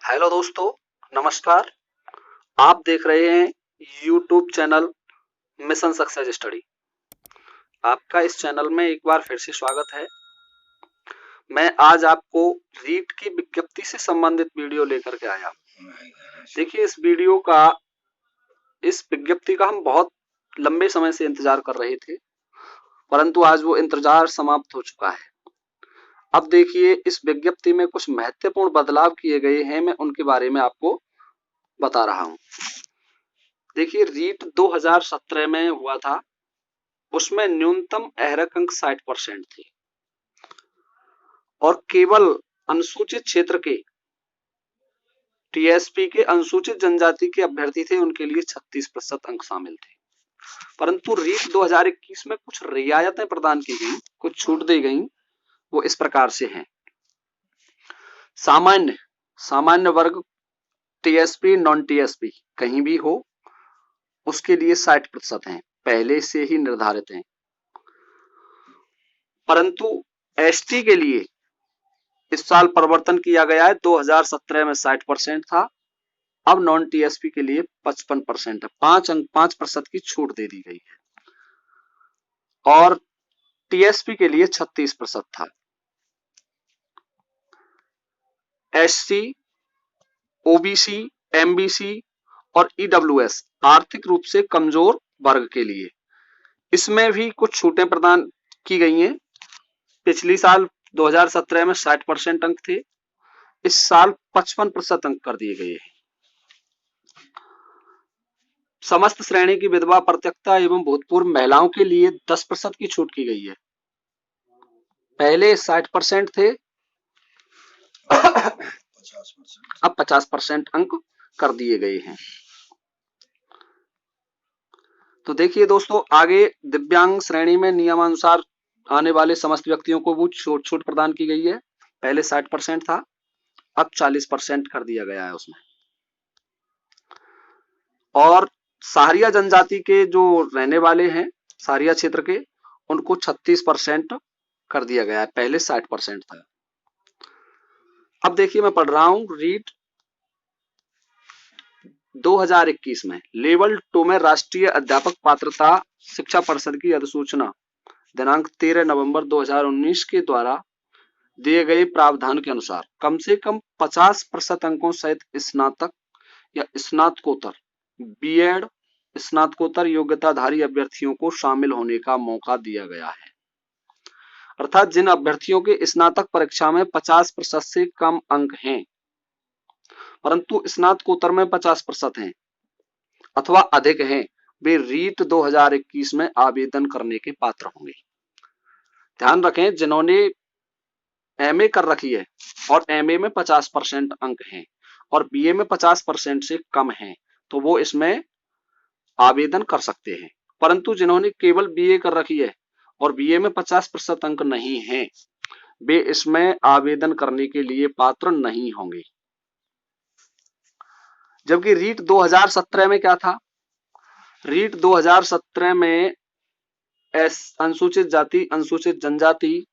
Hello दोस्तों, नमस्कार। आप देख रहे हैं YouTube channel mission success study. आपका इस चैनल में एक बार फिर से स्वागत है। मैं आज आपको रीट की विज्ञप्ति से संबंधित वीडियो लेकर के आया। देखिए, इस विज्ञप्ति का हम बहुत लंबे समय से इंतजार कर रहे थे, परंतु आज वो इंतजार समाप्त हो चुका है। अब देखिए, इस विज्ञप्ति में कुछ महत्वपूर्ण बदलाव किए गए हैं, मैं उनके बारे में आपको बता रहा हूं। देखिए, रीट 2017 में हुआ था, उसमें न्यूनतम अहरक अंक 60% थी और केवल अनुसूचित क्षेत्र के टीएसपी के अनुसूचित जनजाति के अभ्यर्थी थे, उनके लिए 36% अंक शामिल थे। परंतु रीट 2021 में कुछ रियायतें प्रदान की गई, कुछ छूट दी गई। वो इस प्रकार से हैं। सामान्य वर्ग टीएसपी नॉन टीएसपी कहीं भी हो, उसके लिए 60% हैं, पहले से ही निर्धारित हैं। परंतु एसटी के लिए इस साल परिवर्तन किया गया है। 2017 में 60% था, अब नॉन टीएसपी के लिए 55% है। 5% की छूट दे दी गई है और टीएसपी के लिए 36% था। एससी, ओबीसी, एमबीसी और ईडब्ल्यूएस आर्थिक रूप से कमजोर वर्ग के लिए इसमें भी कुछ छूटें प्रदान की गई हैं। पिछली साल 2017 में 60% अंक थे, इस साल 55% अंक कर दिए गए हैं। समस्त श्रेणी की विधवा, परित्यक्ता एवं भूतपूर्व महिलाओं के लिए 10% की छूट की गई है। पहले 60% थे, अब 50% अंक कर दिए गए हैं। तो देखिए दोस्तों, आगे दिव्यांग श्रेणी में नियमानुसार आने वाले समस्त व्यक्तियों को वो छूट प्रदान की गई है। पहले 60% था, अब 40% कर दिया गया है उसमें। और सहारिया जनजाति के जो रहने वाले हैं, सहारिया क्षेत्र के, उनको 36% कर दिया गया है, पहले 60% था। अब देखिए, मैं पढ़ रहा हूं रीट 2021 में लेवल 2 में राष्ट्रीय अध्यापक पात्रता शिक्षा परिषद की अधिसूचना दिनांक 13 नवंबर 2019 के द्वारा दिए गए प्रावधान के अनुसार कम से कम 50% अंकों सहित स्नातक या स्नातकोत्तर, बीएड, स्नातकोत्तर योग्यताधारी अभ्यर्थियों को शामिल होने का मौका दिया गया है। अर्थात जिन अभ्यर्थियों के स्नातक परीक्षा में 50% से कम अंक हैं, परंतु स्नातकोत्तर में 50% हैं अथवा अधिक हैं, वे रीट 2021 में आवेदन करने के पात्र होंगे। ध्यान रखें, जिन्होंने एमए कर रखी है और एमए में 50% अंक हैं और बीए में 50% से कम हैं, तो वो इसमें आवेदन कर सकते हैं। परंतु जिन्होंने केवल बीए कर रखी है और बीए में 50% अंक नहीं हैं, वे इसमें आवेदन करने के लिए पात्र नहीं होंगे। जबकि रीट 2017 में क्या था? रीट 2017 में अनुसूचित जाति, अनुसूचित जनजाति,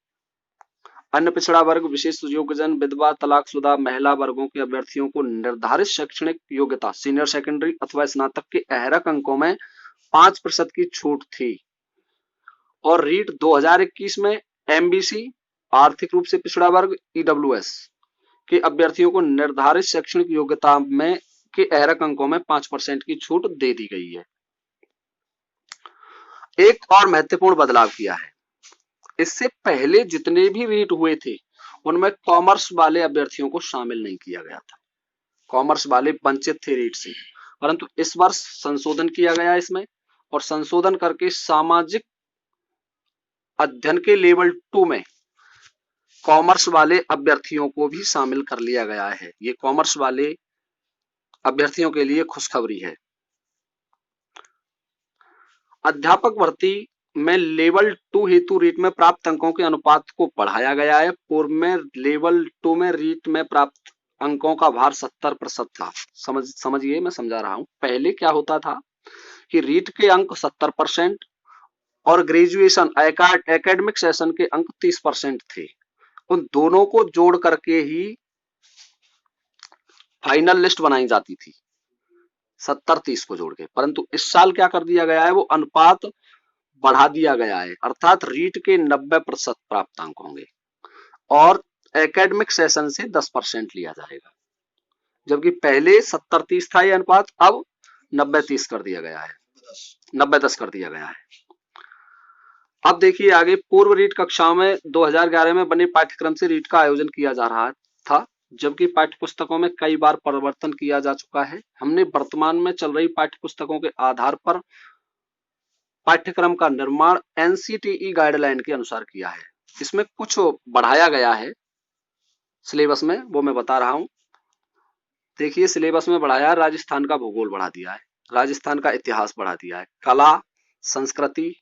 अन्य पिछड़ा वर्ग, विशेष योग्यजन, विधवा, तलाकशुदा महिला वर्गों के अभ्यर्थियों को निर्धारित शैक्षणिक योग्यता सीनियर सेकेंडरी अथवा स्नातक के अहरक अंकों में 5% की छूट थी। और रीट 2021 में एमबीसी, आर्थिक रूप से पिछड़ा वर्ग, ईडब्ल्यूएस के अभ्यर्थियों को निर्धारित शैक्षणिक योग्यता में के अहरक अंकों में 5% की छूट दे दी गई है। एक और महत्वपूर्ण बदलाव किया है। इससे पहले जितने भी रीट हुए थे, उनमें कॉमर्स वाले अभ्यर्थियों को शामिल नहीं किया गया था। कॉमर्स वाले वंचित थे रीट से, परंतु इस वर्ष संशोधन किया गया इसमें, और संशोधन करके सामाजिक अध्ययन के लेवल 2 में कॉमर्स वाले अभ्यर्थियों को भी शामिल कर लिया गया है। ये कॉमर्स वाले अभ्यर्थियों के लिए खुशखबरी है। अध्यापक भर्ती में लेवल 2 हेतु रीट में प्राप्त अंकों के अनुपात को बढ़ाया गया है। पूर्व में लेवल 2 में रीट में प्राप्त अंकों का भार 70% था। समझिए, मैं समझा रहा हूं। पहले क्या होता था कि रीट के अंक 70% और ग्रेजुएशन एकेडमिक सेशन के अंक 30% थे। उन दोनों को जोड़ करके ही फाइनल लिस्ट बनाई जाती थी 70-30 को जोड़ के, परंतु इस साल क्या कर दिया गया है, वो अनुपात बढ़ा दिया गया है, अर्थात रीट के 90% प्राप्तांक होंगे और एकेडमिक सेशन से 10% लिया जाएगा, जबकि पहले 70-30 था ये अनुपात, अब 90-30 कर दिया गया है, 90-10 कर दिया गया है। अब देखिए आगे, पूर्व रीट कक्षाओं में 2011 में बने पाठ्यक्रम से रीट का आयोजन किया जा रहा था, जबकि पाठ्यपुस्तकों में कई बार परिवर्तन किया जा चुका है। हमने वर्तमान में चल रही पाठ्यपुस्तकों के आधार पर पाठ्यक्रम का निर्माण एनसीटीई गाइडलाइन के अनुसार किया है। इसमें कुछ बढ़ाया गया है सिलेबस में, वो मैं बता रहा हूं। देखिए सिलेबस में बढ़ाया, राजस्थान का भूगोल बढ़ा दिया है, राजस्थान का इतिहास बढ़ा दिया है, कला, संस्कृति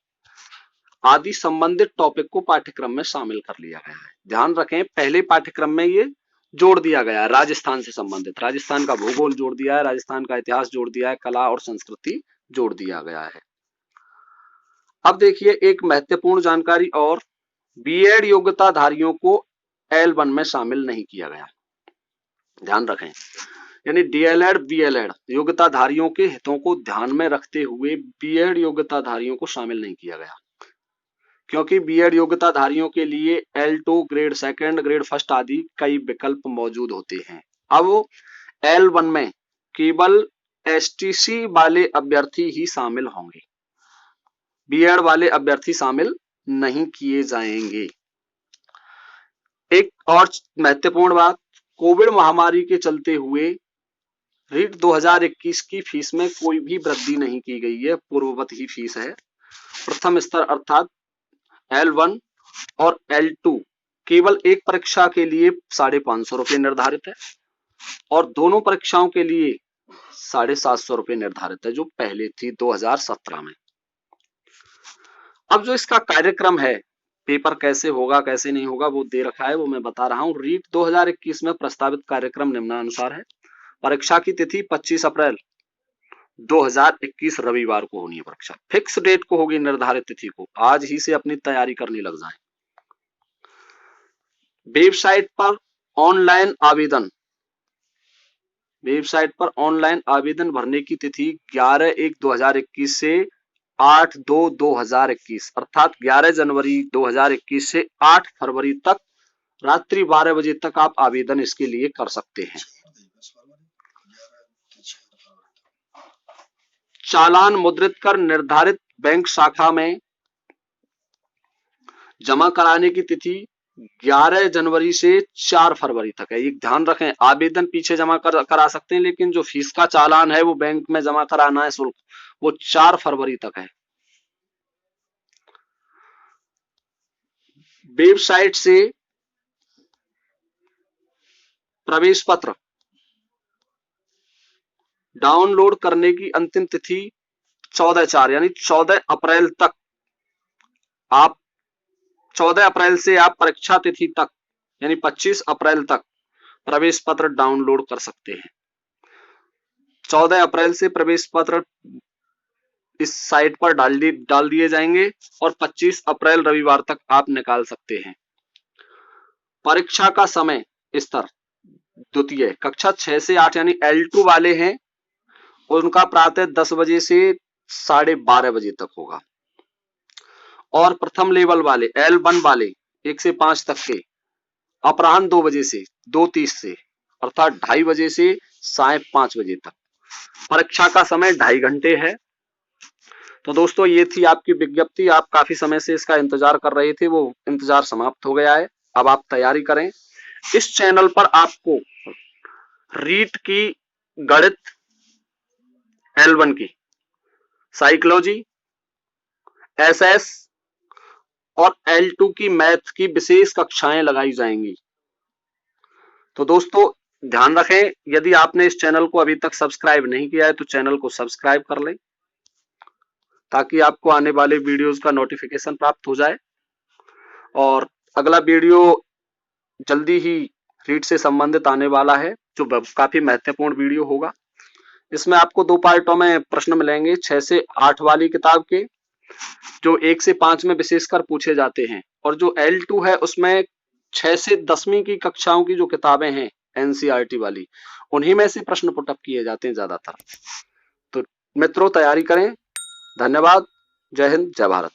आदि संबंधित टॉपिक को पाठ्यक्रम में शामिल कर लिया गया है। ध्यान रखें, पहले पाठ्यक्रम में ये जोड़ दिया गया है, राजस्थान से संबंधित, राजस्थान का भूगोल जोड़ दिया है, राजस्थान का इतिहास जोड़ दिया है, कला और संस्कृति जोड़ दिया गया है। अब देखिए एक महत्वपूर्ण जानकारी और, बीएड योग्यताधारियों को L1 में शामिल नहीं किया गया। ध्यान रखें, यानी डीएलएड बीएलएड योग्यताधारियों के हितों को ध्यान में रखते हुए बीएड योग्यताधारियों को शामिल नहीं किया गया, क्योंकि बीएड योग्यताधारियों के लिए L2 grade second, grade first आदि कई विकल्प मौजूद होते हैं। अब L1 में केवल एसटीसी वाले अभ्यर्थी ही शामिल होंगे, बीएड वाले अभ्यर्थी शामिल नहीं किए जाएंगे। एक और महत्वपूर्ण बात, कोविड महामारी के चलते हुए रीट 2021 की फीस में कोई भी वृद्धि नहीं की गई है, पूर्ववत ही फीस है। प्रथम स्तर अर्थात L1 और L2 केवल एक परीक्षा के लिए 550 रुपये निर्धारित है और दोनों परीक्षाओं के लिए 750 रुपये निर्धारित है, जो पहले थी 2017 में। अब जो इसका कार्यक्रम है, पेपर कैसे होगा कैसे नहीं होगा वो दे रखा है, वो मैं बता रहा हूं। रीट 2021 में प्रस्तावित कार्यक्रम निम्नानुसार है। परीक्षा की तिथि 25 अप्रैल 2021 रविवार को होनी है परीक्षा, फिक्स डेट को होगी, निर्धारित तिथि को। आज ही से अपनी तैयारी करने लग जाएं। वेबसाइट पर ऑनलाइन आवेदन, वेबसाइट पर ऑनलाइन आवेदन भरने की तिथि 11/1/2021 से 8/2/2021 अर्थात 11 जनवरी 2021 से 8 फरवरी तक रात्रि 12 बजे तक आप आवेदन इसके लिए कर सकते हैं। चालान मुद्रित कर निर्धारित बैंक शाखा में जमा कराने की तिथि 11 जनवरी से 4 फरवरी तक है। ये ध्यान रखें, आवेदन पीछे जमा करा सकते हैं, लेकिन जो फीस का चालान है वो बैंक में जमा कराना है शुल्क, वो 4 फरवरी तक है। वेबसाइट से प्रवेश पत्र डाउनलोड करने की अंतिम तिथि 14/4 यानी 14 अप्रैल तक। आप 14 अप्रैल से आप परीक्षा तिथि तक यानी 25 अप्रैल तक प्रवेश पत्र डाउनलोड कर सकते हैं। 14 अप्रैल से प्रवेश पत्र इस साइट पर डाल दिए जाएंगे और 25 अप्रैल रविवार तक आप निकाल सकते हैं। परीक्षा का समय स्तर द्वितीय, कक्षा 6 से 8 यानी L2 वाले हैं, उनका प्रातः 10 बजे से 12:30 बजे तक होगा और प्रथम लेवल वाले L1 वाले 1 से 5 तक के अपराह्न 2 बजे से 2:30 से अर्थात 2:30 बजे से 5:30 बजे तक। परीक्षा का समय 2.5 घंटे है। तो दोस्तों ये थी आपकी विज्ञप्ति, आप काफी समय से इसका इंतजार कर रहे थे, वो इंतजार समाप्त हो गया है। अब आप तैयारी करें। इस चैनल पर आपको रीट की गणित L1 की, साइकोलॉजी, SS और L2 की मैथ की विशेष कक्षाएं लगाई जाएंगी। तो दोस्तों ध्यान रखें, यदि आपने इस चैनल को अभी तक सब्सक्राइब नहीं किया है तो चैनल को सब्सक्राइब कर लें ताकि आपको आने वाले वीडियोस का नोटिफिकेशन प्राप्त हो जाए। और अगला वीडियो जल्दी ही रीट से संबंधित आने वाला है, जो काफी महत्वपूर्ण वीडियो होगा। इसमें आपको 2 पार्टों में प्रश्न मिलेंगे, 6 से 8 वाली किताब के, जो 1 से 5 में विशेषकर पूछे जाते हैं, और जो L2 है उसमें 6 से 10वीं की कक्षाओं की जो किताबें हैं NCERT वाली, उन्हीं में से प्रश्न पुटअप किए जाते हैं ज्यादातर। तो मित्रों तैयारी करें। धन्यवाद। जय हिंद, जय भारत।